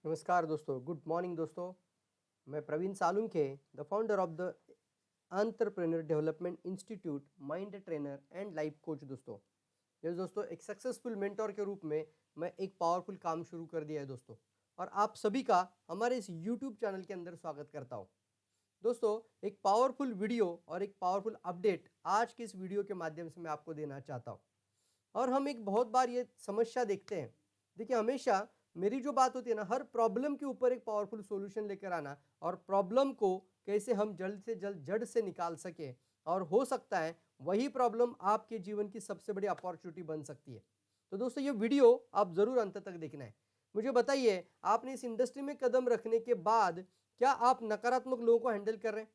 नमस्कार दोस्तों, good morning दोस्तों। मैं Praveen Salunkhe, the founder of the entrepreneur development institute, mind trainer and life coach. दोस्तों एक सक्सेसफुल मेंटोर के रूप में मैं एक पावरफुल काम शुरू कर दिया है दोस्तों, और आप सभी का हमारे इस यूट्यूब चैनल के अंदर स्वागत करता हूँ। दोस्तों एक पावरफुल वीडियो और एक पावरफुल अपडेट आज के इस वीडियो के माध्यम से मैं आपको देना चाहता हूँ। और हम एक बहुत बार ये समस्या देखते हैं। देखिए, हमेशा मेरी जो बात होती है ना, हर प्रॉब्लम के ऊपर एक पावरफुल सॉल्यूशन लेकर आना और प्रॉब्लम को कैसे हम जल्द से जल्द जड़ से निकाल सके, और हो सकता है वही प्रॉब्लम आपके जीवन की सबसे बड़ी अपॉर्चुनिटी बन सकती है। तो दोस्तों ये वीडियो आप जरूर अंत तक देखना है। मुझे बताइए, आपने इस इंडस्ट्री में कदम रखने के बाद क्या आप नकारात्मक लोगों को हैंडल कर रहे हैं?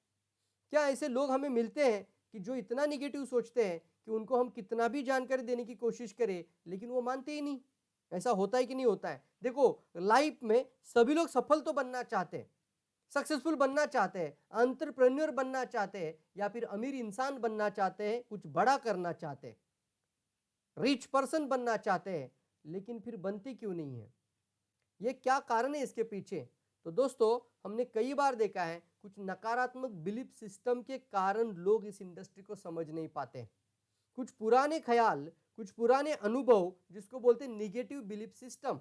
क्या ऐसे लोग हमें मिलते हैं कि जो इतना निगेटिव सोचते हैं कि उनको हम कितना भी जानकारी देने की कोशिश करें लेकिन वो मानते ही नहीं? ऐसा होता है कि नहीं होता है? देखो, लाइफ में सभी लोग सफल तो बनना चाहते हैं, सक्सेसफुल बनना चाहते हैं, एंटरप्रेन्योर बनना चाहते हैं, या फिर अमीर इंसान बनना चाहते हैं, कुछ बड़ा करना चाहते हैं, रिच पर्सन बनना चाहते हैं, लेकिन फिर बनते क्यों नहीं है? ये क्या कारण है इसके पीछे? तो दोस्तों हमने कई बार देखा है, कुछ नकारात्मक बिलीफ सिस्टम के कारण लोग इस इंडस्ट्री को समझ नहीं पाते। कुछ पुराने ख्याल, कुछ पुराने अनुभव, जिसको बोलते हैं निगेटिव बिलीफ सिस्टम।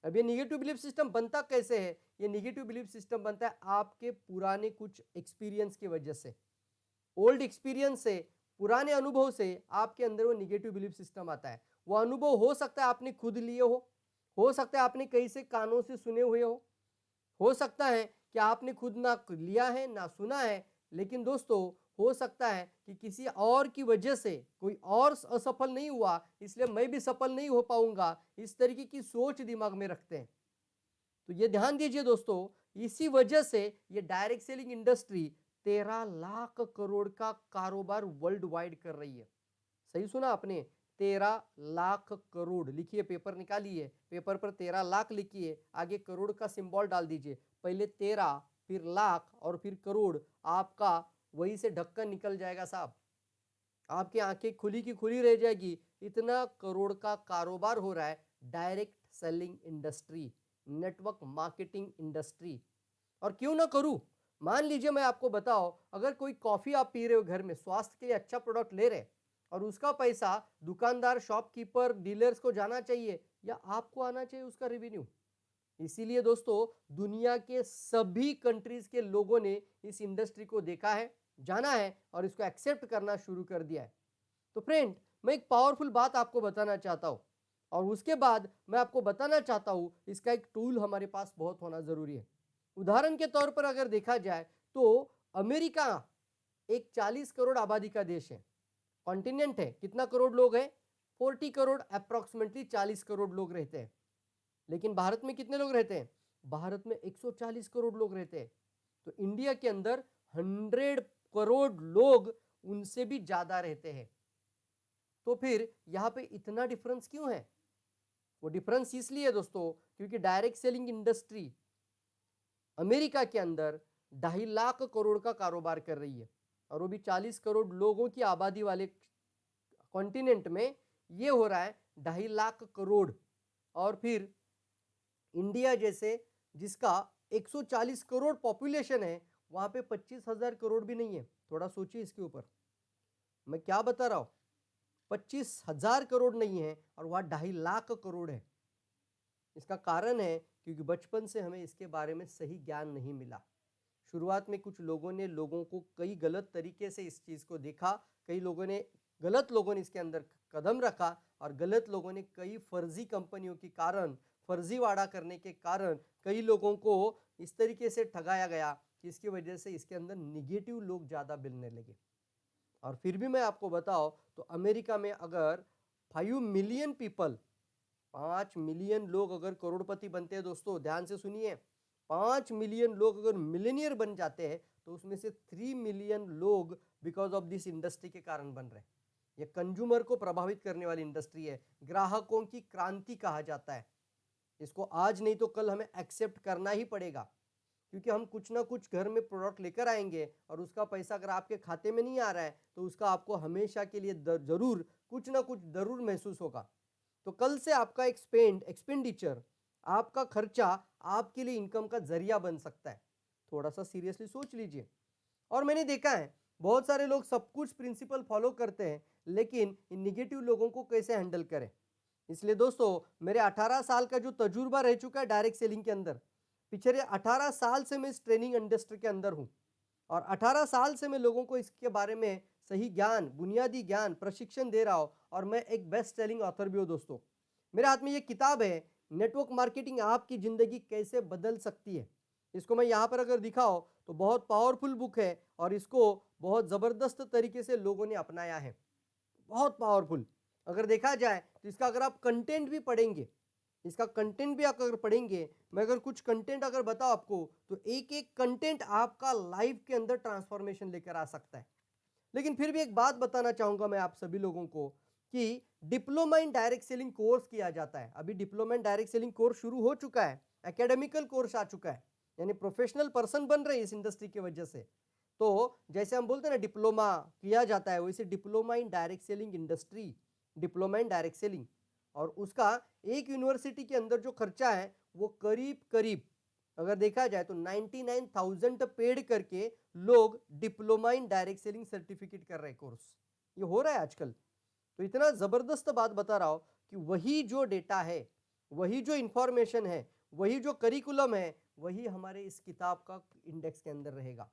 अब ये निगेटिव बिलीफ सिस्टम बनता कैसे है? ये निगेटिव बिलीफ सिस्टम बनता है आपके पुराने कुछ एक्सपीरियंस की वजह से, ओल्ड एक्सपीरियंस से, पुराने अनुभव से आपके अंदर वो निगेटिव बिलीफ सिस्टम आता है। वो अनुभव हो सकता है आपने खुद लिए हो सकता है आपने कहीं से कानों से सुने हुए हो सकता है कि आपने खुद ना लिया है ना सुना है, लेकिन दोस्तों हो सकता है कि किसी और की वजह से कोई और असफल नहीं हुआ, इसलिए मैं भी सफल नहीं हो पाऊंगा, इस तरीके की सोच दिमाग में रखते हैं। तो ये ध्यान दीजिए दोस्तों, इसी वजह से ये direct selling industry 13 lakh crore का कारोबार वर्ल्ड वाइड कर रही है। सही सुना आपने, 13 लाख करोड़। लिखिए, पेपर निकालिए, पेपर पर 13 लाख लिखिए, आगे करोड़ का सिंबल डाल दीजिए। पहले 13, फिर लाख और फिर करोड़। आपका वहीं से ढक्कन निकल जाएगा साहब, आपकी आंखें खुली की खुली रह जाएगी। इतना करोड़ का कारोबार हो रहा है direct selling industry, network marketing industry. और क्यों ना करूं? मान लीजिए मैं आपको बताओ, अगर कोई कॉफी आप पी रहे हो घर में, स्वास्थ्य के लिए अच्छा प्रोडक्ट ले रहे, और उसका पैसा दुकानदार, शॉपकीपर, डीलर्स को जाना चाहिए या आपको आना चाहिए उसका रेवेन्यू? इसीलिए दोस्तों दुनिया के सभी कंट्रीज के लोगों ने इस इंडस्ट्री को देखा है, जाना है और इसको एक्सेप्ट करना शुरू कर दिया है। तो फ्रेंड, मैं एक पावरफुल बात आपको बताना चाहता हूं, और उसके बाद मैं आपको बताना चाहता हूं इसका एक टूल हमारे पास बहुत होना जरूरी है। उदाहरण के तौर पर अगर देखा जाए तो अमेरिका एक 40 करोड़ आबादी का देश है, कॉन्टिनेंट है। कितना करोड़ लोग हैं? 40 करोड़, अप्रोक्सीमेटली 40 करोड़ लोग रहते हैं। लेकिन भारत में कितने लोग रहते हैं? भारत में 140 करोड़ लोग रहते हैं। तो इंडिया के अंदर 100 करोड़ लोग उनसे भी ज्यादा रहते हैं। तो फिर यहां पे इतना डिफरेंस क्यों है? वो डिफरेंस इसलिए है दोस्तों, क्योंकि डायरेक्ट सेलिंग इंडस्ट्री अमेरिका के अंदर 2.5 लाख करोड़ का कारोबार कर रही है, और वो भी 40 करोड़ लोगों की आबादी वाले कॉन्टिनेंट में ये हो रहा है 2.5 लाख करोड़। और फिर इंडिया जैसे, जिसका 140 करोड़ पॉपुलेशन है, वहां पे 25,000 करोड़ भी नहीं है। थोड़ा सोचिए इसके ऊपर, मैं क्या बता रहा हूं। 25,000 करोड़ नहीं है और वहां 2.5 लाख करोड़ है। इसका कारण है क्योंकि बचपन से हमें इसके बारे में सही ज्ञान नहीं मिला। शुरुआत में कुछ लोगों ने, लोगों को कई गलत तरीके से इस चीज को देखा, कई लोगों ने, गलत लोगों ने इसके अंदर कदम रखा, और गलत लोगों ने कई फर्जी कंपनियों के कारण, फर्जीवाड़ा करने के कारण कई लोगों को इस तरीके से ठगाया गया कि इसकी वजह से इसके अंदर निगेटिव लोग ज्यादा मिलने लगे। और फिर भी मैं आपको बताओ तो अमेरिका में अगर 5 मिलियन पीपल, 5 मिलियन लोग अगर करोड़पति बनते हैं, दोस्तों ध्यान से सुनिए, 5 मिलियन लोग अगर मिलेनियर बन जाते हैं, तो उसमें से 3 मिलियन लोग बिकॉज ऑफ दिस इंडस्ट्री के कारण बन रहे हैं। यह कंज्यूमर को प्रभावित करने वाली इंडस्ट्री है, ग्राहकों की क्रांति कहा जाता है इसको। आज नहीं तो कल हमें एक्सेप्ट करना ही पड़ेगा, क्योंकि हम कुछ ना कुछ घर में प्रोडक्ट लेकर आएंगे, और उसका पैसा अगर आपके खाते में नहीं आ रहा है तो उसका आपको हमेशा के लिए जरूर कुछ ना कुछ जरूर महसूस होगा। तो कल से आपका एक्सपेंडिचर आपका खर्चा आपके लिए इनकम का जरिया बन सकता है। थोड़ा सा सीरियसली सोच लीजिए। और मैंने देखा है बहुत सारे लोग सब कुछ प्रिंसिपल फॉलो करते हैं, लेकिन इन निगेटिव लोगों को कैसे हैंडल करें। इसलिए दोस्तों, मेरे 18 साल का जो तजुर्बा रह चुका है डायरेक्ट सेलिंग के अंदर, पिछले 18 साल से मैं इस ट्रेनिंग इंडस्ट्री के अंदर हूं और 18 साल से मैं लोगों को इसके बारे में सही ज्ञान, बुनियादी ज्ञान, प्रशिक्षण दे रहा हूं और मैं एक बेस्ट सेलिंग ऑथर भी हूं दोस्तों। मेरे हाथ में ये किताब है, नेटवर्क मार्केटिंग आपकी जिंदगी कैसे बदल सकती है। इसको मैं यहाँ पर अगर दिखाओ तो बहुत पावरफुल बुक है और इसको बहुत ज़बरदस्त तरीके से लोगों ने अपनाया है। बहुत पावरफुल। अगर देखा जाए तो इसका अगर आप कंटेंट भी पढ़ेंगे, इसका कंटेंट भी आप अगर पढ़ेंगे, मैं अगर कुछ कंटेंट अगर बताऊं आपको, तो एक एक कंटेंट आपका लाइफ के अंदर ट्रांसफॉर्मेशन लेकर आ सकता है। लेकिन फिर भी एक बात बताना चाहूंगा मैं आप सभी लोगों को कि diploma in direct selling course किया जाता है। अभी diploma in direct selling course शुरू हो चुका है, एकेडमिकल कोर्स आ चुका है, यानी प्रोफेशनल पर्सन बन रहे हैं इस इंडस्ट्री की वजह से। तो जैसे हम बोलते हैं ना डिप्लोमा किया जाता है, वैसे diploma in direct selling industry, diploma in direct selling, और उसका एक यूनिवर्सिटी के अंदर जो खर्चा है वो करीब करीब अगर देखा जाए तो 99,000 पेड करके लोग diploma in direct selling certificate कर रहे हैं कोर्स। ये हो रहा है आजकल। तो इतना जबरदस्त बात बता रहा हूं कि वही जो डेटा है, वही जो इंफॉर्मेशन है, वही जो करिकुलम है, वही हमारे इस किताब का इंडेक्स के अंदर रहेगा।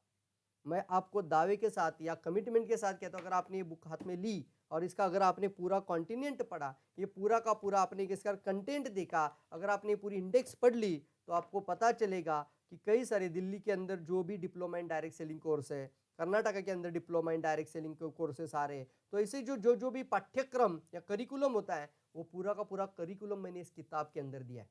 मैं आपको दावे के साथ या कमिटमेंट के साथ कहता हूं, अगर आपने ये बुक हाथ में ली और इसका अगर आपने पूरा कॉन्टिनेंट पढ़ा, ये पूरा का पूरा आपने इसका कंटेंट देखा, अगर आपने पूरी इंडेक्स पढ़ ली, तो आपको पता चलेगा कि कई सारे दिल्ली के अंदर जो भी diploma in direct selling course है, कर्नाटका के अंदर diploma in direct selling courses आ रहे हैं, तो ऐसे जो जो जो भी पाठ्यक्रम या करिकुलम होता है, वो पूरा का पूरा करिकुलम मैंने इस किताब के अंदर दिया है।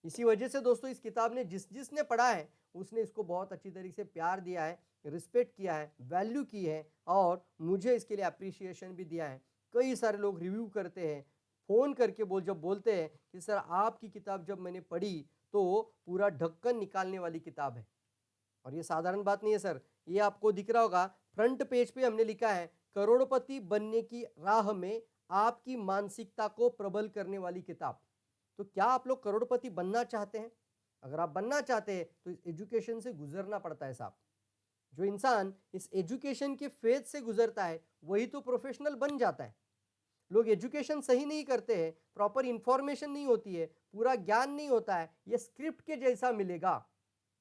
इसी वजह से दोस्तों इस किताब ने जिसने पढ़ा है उसने इसको बहुत अच्छी तरीके से प्यार दिया है, रिस्पेक्ट किया है, वैल्यू की है और मुझे इसके लिए अप्रिसिएशन भी दिया है। कई सारे लोग रिव्यू करते हैं, फ़ोन करके जब बोलते हैं कि सर आपकी किताब जब मैंने पढ़ी तो पूरा ढक्कन निकालने वाली किताब है। और ये साधारण बात नहीं है सर, ये आपको दिख रहा होगा फ्रंट पेज पे हमने लिखा है, करोड़पति बनने की राह में आपकी मानसिकता को प्रबल करने वाली किताब। तो क्या आप लोग करोड़पति बनना चाहते हैं? अगर आप बनना चाहते हैं तो इस एजुकेशन से गुजरना पड़ता है साहब। जो इंसान इस एजुकेशन के फेज से गुजरता है वही तो प्रोफेशनल बन जाता है। लोग एजुकेशन सही नहीं करते हैं, प्रॉपर इंफॉर्मेशन नहीं होती है, पूरा ज्ञान नहीं होता है, ये स्क्रिप्ट के जैसा मिलेगा।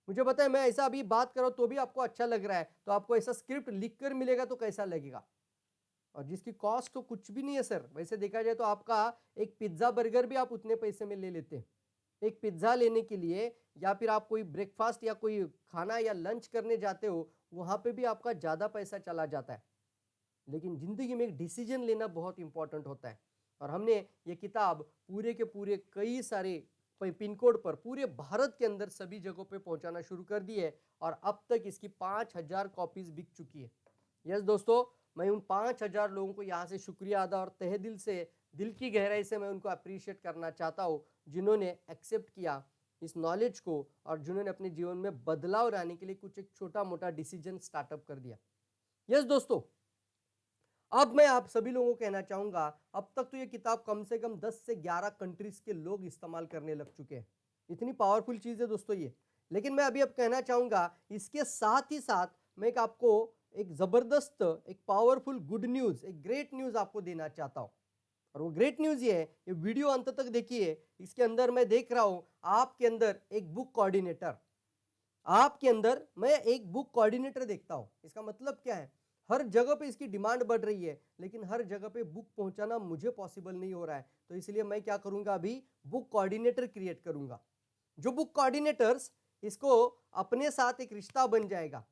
मुझे पता है मैं ऐसा अभी बात कर रहा हूं तो भी आपको अच्छा लग रहा है, तो आपको ऐसा स्क्रिप्ट लिखकर मिलेगा तो कैसा लगेगा। और जिसकी कॉस्ट तो कुछ भी नहीं है सर, वैसे देखा जाए तो आपका एक पिज्ज़ा बर्गर भी आप उतने पैसे में ले लेते हैं। एक पिज्ज़ा लेने के लिए या फिर आप कोई ब्रेकफास्ट या कोई खाना या लंच करने जाते हो, वहाँ पे भी आपका ज़्यादा पैसा चला जाता है। लेकिन ज़िंदगी में एक डिसीजन लेना बहुत इंपॉर्टेंट होता है। और हमने ये किताब पूरे के पूरे कई सारे पिन कोड पर पूरे भारत के अंदर सभी जगहों पे पहुंचाना शुरू कर दी है और अब तक इसकी 5,000 कॉपीज बिक चुकी है। यस दोस्तों, मैं उन 5,000 लोगों को यहाँ से शुक्रिया अदा और तहे दिल से, दिल की गहराई से मैं उनको अप्रिशिएट करना चाहता हूँ, जिन्होंने एक्सेप्ट किया इस नॉलेज को और जिन्होंने अपने जीवन में बदलाव लाने के लिए कुछ एक छोटा मोटा डिसीजन स्टार्टअप कर दिया। यस दोस्तों, अब मैं आप सभी लोगों को कहना चाहूंगा, अब तक तो ये किताब कम से कम 10 से 11 कंट्रीज के लोग इस्तेमाल करने लग चुके हैं। इतनी पावरफुल चीज है दोस्तों ये। लेकिन मैं अभी अब कहना चाहूंगा, इसके साथ ही साथ मैं एक आपको एक जबरदस्त, एक पावरफुल गुड न्यूज, एक ग्रेट न्यूज आपको देना चाहता हूं। और वो ग्रेट न्यूज ये है, ये वीडियो अंत तक देखिए। इसके अंदर मैं देख रहा हूं आपके अंदर एक बुक कोऑर्डिनेटर, आपके अंदर मैं एक बुक कोऑर्डिनेटर देखता हूं। इसका मतलब क्या है, हर जगह पे इसकी डिमांड बढ़ रही है, लेकिन हर जगह पे बुक पहुंचाना मुझे पॉसिबल नहीं हो रहा है। तो इसलिए मैं क्या करूंगा, अभी बुक कोऑर्डिनेटर क्रिएट करूंगा। जो बुक कोऑर्डिनेटर्स, इसको अपने साथ एक रिश्ता बन जाएगा।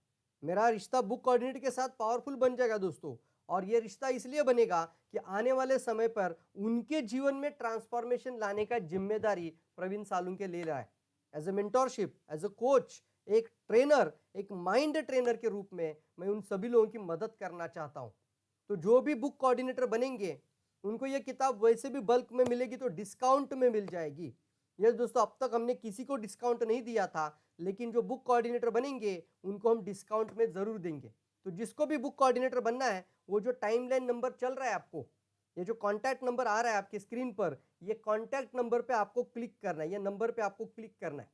मेरा रिश्ता बुक कोऑर्डिनेटर के साथ पावरफुल बन जाएगा दोस्तों। और ये रिश्ता इसलिए बनेगा कि आने वाले समय पर उनके जीवन में ट्रांसफॉर्मेशन लाने का जिम्मेदारी प्रवीण सालुंके ले रहा है। As a mentorship, as a coach, एक ट्रेनर, एक माइंड ट्रेनर के रूप में मैं उन सभी लोगों की मदद करना चाहता हूं। तो जो भी बुक कोऑर्डिनेटर बनेंगे उनको ये किताब वैसे भी बल्क में मिलेगी, तो डिस्काउंट में मिल जाएगी। यस दोस्तों, अब तक हमने किसी को डिस्काउंट नहीं दिया था, लेकिन जो बुक कोऑर्डिनेटर बनेंगे उनको हम डिस्काउंट में जरूर देंगे। तो जिसको भी बुक कोऑर्डिनेटर बनना है, वो जो टाइमलाइन नंबर चल रहा है आपको, ये जो कॉन्टैक्ट नंबर आ रहा है आपकी स्क्रीन पर, ये कॉन्टैक्ट नंबर पे आपको क्लिक करना है, ये नंबर पे आपको क्लिक करना है।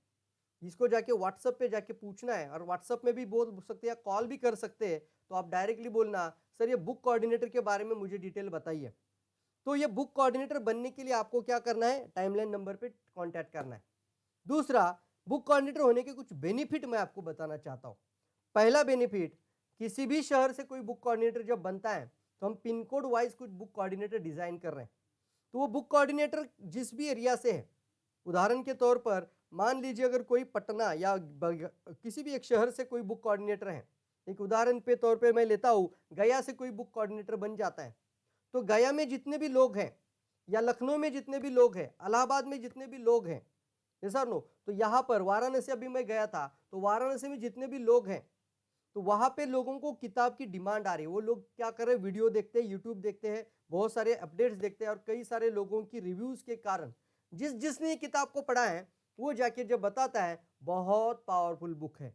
इसको जाके व्हाट्सएप पे जाके पूछना है, और व्हाट्सएप में भी बोल सकते हैं, कॉल भी कर सकते हैं। तो आप डायरेक्टली बोलना, सर ये बुक कोऑर्डिनेटर के बारे में मुझे डिटेल बताइए। तो ये बुक कोऑर्डिनेटर बनने के लिए आपको क्या करना है, टाइमलाइन नंबर पे कांटेक्ट करना है। दूसरा, बुक कोऑर्डिनेटर होने के कुछ बेनिफिट मैं आपको बताना चाहता हूं। पहला बेनिफिट, किसी भी शहर से कोई बुक कोऑर्डिनेटर जब बनता है तो हम पिन कोड वाइज कुछ बुक कोऑर्डिनेटर डिजाइन कर रहे हैं। तो वो बुक कोऑर्डिनेटर जिस भी एरिया से है, उदाहरण के तौर पर मान लीजिए अगर कोई पटना या किसी भी एक शहर से कोई बुक कोऑर्डिनेटर है, एक उदाहरण पे तौर पे मैं लेता हूँ, गया से कोई बुक कोऑर्डिनेटर बन जाता है, तो गया में जितने भी लोग हैं या लखनऊ में जितने भी लोग हैं, इलाहाबाद में जितने भी लोग हैं, सर नो, तो यहाँ पर वाराणसी अभी मैं गया था, तो वाराणसी में जितने भी लोग हैं, तो वहां पे लोगों को किताब की डिमांड आ रही है। वो लोग क्या कर रहे हैं, वीडियो देखते हैं, यूट्यूब देखते हैं, बहुत सारे अपडेट्स देखते हैं, और कई सारे लोगों की रिव्यूज के कारण जिसने ये किताब को पढ़ा है वो जाके जब बताता है बहुत पावरफुल बुक है,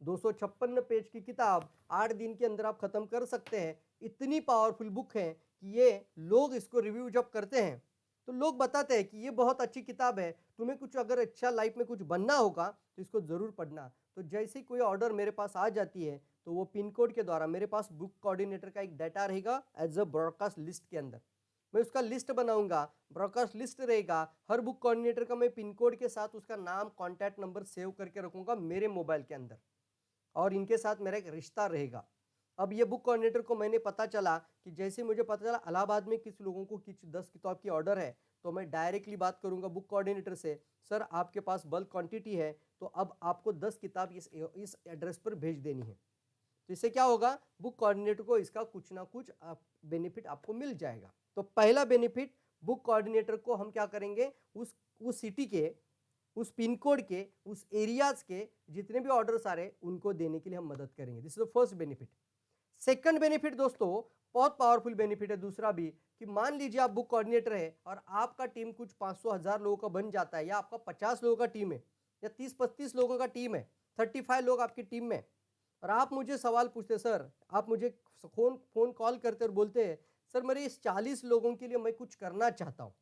256 पेज की किताब 8 दिन के अंदर आप खत्म कर सकते हैं, इतनी पावरफुल बुक है कि ये लोग इसको रिव्यू जब करते हैं तो लोग बताते हैं कि ये बहुत अच्छी किताब है, तुम्हें कुछ अगर अच्छा लाइफ में कुछ बनना होगा तो इसको जरूर पढ़ना। तो जैसे ही कोई ऑर्डर मेरे पास आ जाती है तो वो पिन कोड के द्वारा मेरे पास बुक कोऑर्डिनेटर का एक डाटा रहेगा एज अ ब्रॉडकास्ट लिस्ट के अंदर, मैं उसका लिस्ट बनाऊंगा, ब्रॉडकास्ट लिस्ट रहेगा, हर बुक कोऑर्डिनेटर का मैं पिन कोड के साथ उसका नाम, कॉन्टैक्ट नंबर सेव करके रखूंगा मेरे मोबाइल के अंदर, और इनके साथ मेरा एक रिश्ता रहेगा। अब ये बुक कोऑर्डिनेटर को मैंने पता चला कि जैसे मुझे पता चला इलाहाबाद में किस लोगों को किस 10 किताब की ऑर्डर है, तो मैं डायरेक्टली बात करूंगा बुक कोऑर्डिनेटर से, सर आपके पास बल्क क्वांटिटी है तो अब आपको 10 किताब इस एड्रेस पर भेज देनी है। तो इससे क्या होगा, बुक कोऑर्डिनेटर को इसका कुछ ना कुछ बेनिफिट आपको मिल जाएगा। तो पहला बेनिफिट, बुक कोऑर्डिनेटर को हम क्या करेंगे, उस सिटी के, उस पिन कोड के, उस एरियाज के जितने भी ऑर्डर्स आ रहे हैं उनको देने के लिए हम मदद करेंगे। This is the first benefit. Second benefit दोस्तों बहुत पावरफुल बेनिफिट है दूसरा भी, कि मान लीजिए आप बुक कोऑर्डिनेटर है और आपका टीम कुछ 500-1000 लोगों का बन जाता है, या आपका 50 लोगों का टीम है, या 30-35 लोगों का टीम है, 35 लोग आपकी टीम में, और आप मुझे सवाल पूछते, सर आप मुझे फोन कॉल करते और बोलते हैं सर मेरे इस 40 लोगों के लिए मैं कुछ करना चाहता हूँ,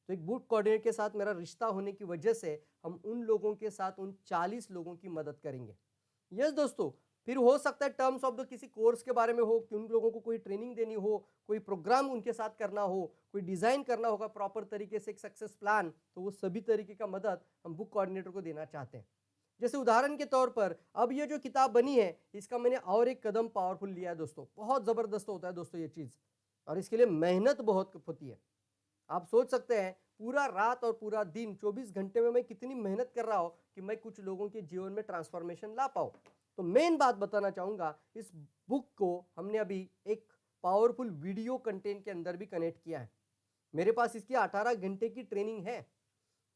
तो एक बुक कोऑर्डिनेटर के साथ मेरा रिश्ता होने की वजह से हम उन लोगों के साथ उन 40 लोगों की मदद करेंगे। यस दोस्तों, फिर हो सकता है टर्म्स ऑफ द किसी कोर्स के बारे में हो कि उन लोगों को कोई ट्रेनिंग देनी हो, कोई प्रोग्राम उनके साथ करना हो, कोई डिजाइन करना होगा प्रॉपर तरीके से एक सक्सेस प्लान, तो वो सभी तरीके का मदद हम बुक कोऑर्डिनेटर को देना चाहते हैं। जैसे उदाहरण के तौर पर अब ये जो किताब बनी है इसका मैंने और एक कदम पावरफुल लिया है दोस्तों, बहुत जबरदस्त होता है दोस्तों ये चीज, और इसके लिए मेहनत बहुत होती है। आप सोच सकते हैं पूरा रात और पूरा दिन 24 घंटे में मैं कितनी मेहनत कर रहा हूं कि मैं कुछ लोगों के जीवन में ट्रांसफॉर्मेशन ला पाऊं। तो मेन बात बताना चाहूंगा, इस बुक को हमने अभी एक पावरफुल वीडियो कंटेंट के अंदर भी कनेक्ट किया है। मेरे पास इसकी 18 घंटे की ट्रेनिंग है।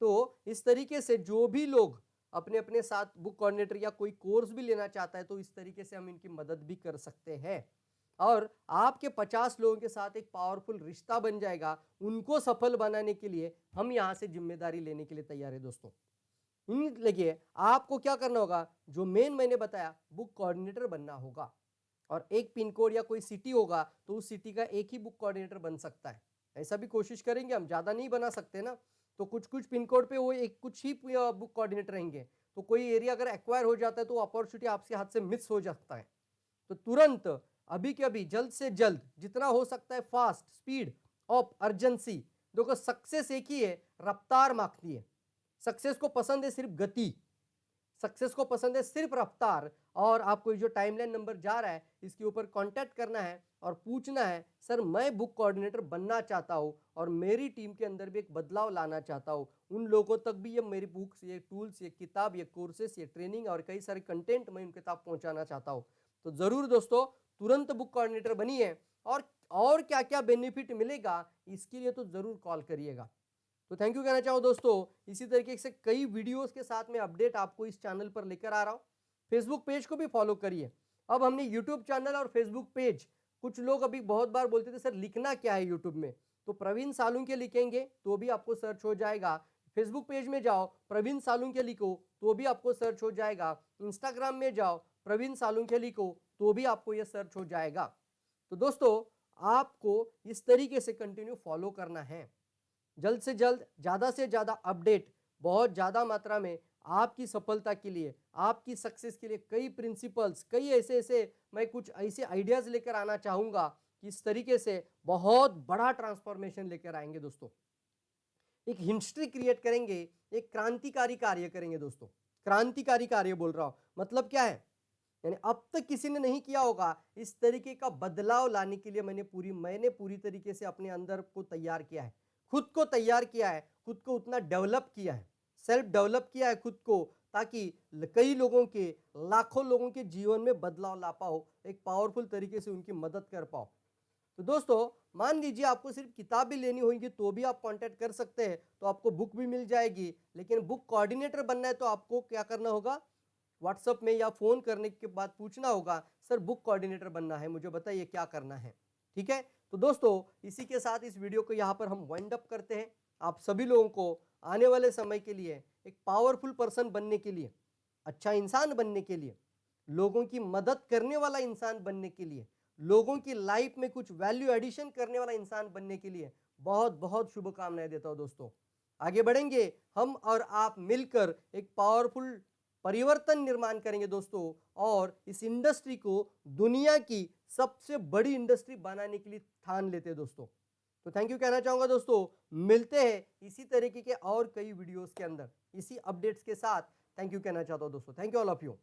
तो इस तरीके से जो भी लोग अपने अपने साथ बुक कोऑर्डिनेटर या कोई कोर्स भी लेना चाहता है तो इस तरीके से हम इनकी मदद भी कर सकते हैं, और आपके 50 लोगों के साथ एक पावरफुल रिश्ता बन जाएगा। उनको सफल बनाने के लिए हम यहां से जिम्मेदारी लेने के लिए तैयार है दोस्तों। लगिए आपको क्या करना होगा, जो मेन मैंने बताया, बुक कोऑर्डिनेटर बनना होगा, और एक पिन कोड या कोई सिटी होगा तो उस सिटी का एक ही बुक कोऑर्डिनेटर बन सकता है। ऐसा भी कोशिश करेंगे, हम ज्यादा नहीं बना सकते ना, तो कुछ कुछ पिन कोड पे वो एक कुछ ही बुक कोऑर्डिनेटर रहेंगे, तो कोई एरिया अगर एक्वायर हो जाता है तो अपॉर्चुनिटी आपके हाथ से मिस हो जाता है। तो तुरंत अभी के अभी जल्द से जल्द जितना हो सकता है फास्ट, स्पीड ऑफ अर्जेंसी, देखो सक्सेस एक ही है, रफ्तार मांगती है। सक्सेस को पसंद है सिर्फ गति, सक्सेस को पसंद है सिर्फ रफ्तार, और आपको जो टाइमलाइन नंबर जा रहा है इसके ऊपर कांटेक्ट करना है और पूछना है, सर मैं बुक कोऑर्डिनेटर बनना चाहता हूं और मेरी टीम के अंदर भी एक बदलाव लाना चाहता हूं, उन लोगों तक भी ये मेरी बुक्स, ये टूल्स, ये किताब, ये कोर्सेस, ये ट्रेनिंग और कई सारे कंटेंट मैं उनके तक पहुंचाना चाहता हूं। तो जरूर दोस्तों तुरंत बुक कोऑर्डिनेटर बनिए, और क्या क्या बेनिफिट मिलेगा इसके लिए तो जरूर कॉल करिएगा। तो थैंक यू कहना चाहूँ दोस्तों, इसी तरीके से कई वीडियोस के साथ में अपडेट आपको इस चैनल पर लेकर आ रहा हूँ। फेसबुक पेज को भी फॉलो करिए। अब हमने यूट्यूब चैनल और फेसबुक पेज, कुछ लोग अभी बहुत बार बोलते थे सर लिखना क्या है यूट्यूब में, तो प्रवीण सालुंके लिखेंगे तो भी आपको सर्च हो जाएगा। फेसबुक पेज में जाओ प्रवीण सालुंके लिखो तो भी आपको सर्च हो जाएगा। इंस्टाग्राम में जाओ प्रवीण सालुंके लिखो तो भी आपको यह सर्च हो जाएगा। तो दोस्तों आपको इस तरीके से कंटिन्यू फॉलो करना है। जल्द से जल्द, ज़्यादा से ज़्यादा अपडेट, बहुत ज़्यादा मात्रा में आपकी सफलता के लिए, आपकी सक्सेस के लिए कई प्रिंसिपल्स, कई ऐसे मैं कुछ ऐसे आइडियाज़ लेकर आना चाहूँगा कि इस तरीके से बहुत बड़ा ट्रांसफॉर्मेशन लेकर आएंगे दोस्तों। एक हिस्ट्री क्रिएट करेंगे, एक क्रांतिकारी कार्य करेंगे दोस्तों। क्रांतिकारी कार्य बोल रहा हूँ, मतलब क्या है, यानी अब तक किसी ने नहीं किया होगा इस तरीके का बदलाव लाने के लिए मैंने पूरी तरीके से अपने अंदर को तैयार किया है, खुद को तैयार किया है, खुद को उतना डेवलप किया है, सेल्फ डेवलप किया है खुद को, ताकि कई लोगों के, लाखों लोगों के जीवन में बदलाव ला पाओ, एक पावरफुल तरीके से उनकी मदद कर पाओ। तो दोस्तों, मान लीजिए आपको सिर्फ किताबें लेनी होगी तो भी आप कांटेक्ट कर सकते हैं, तो आपको बुक भी मिल जाएगी। लेकिन बुक कोऑर्डिनेटर बनना है तो आपको क्या करना होगा, व्हाट्सएप में या फोन करने के बाद पूछना होगा, सर बुक कोऑर्डिनेटर बनना है, मुझे बताइए क्या करना है। ठीक है, तो दोस्तों इसी के साथ इस वीडियो को यहाँ पर हम वाइंड अप करते हैं। आप सभी लोगों को आने वाले समय के लिए एक पावरफुल पर्सन बनने के लिए, अच्छा इंसान बनने के लिए, लोगों की मदद करने वाला इंसान बनने के लिए, लोगों की लाइफ में कुछ वैल्यू एडिशन करने वाला इंसान बनने के लिए बहुत बहुत शुभकामनाएं देता हूं दोस्तों। आगे बढ़ेंगे हम और आप मिलकर, एक पावरफुल परिवर्तन निर्माण करेंगे दोस्तों, और इस इंडस्ट्री को दुनिया की सबसे बड़ी इंडस्ट्री बनाने के लिए ठान लेते हैं दोस्तों। तो थैंक यू कहना चाहूंगा दोस्तों, मिलते हैं इसी तरीके के और कई वीडियोस के अंदर, इसी अपडेट्स के साथ। थैंक यू कहना चाहता हूं दोस्तों, thank you all of you.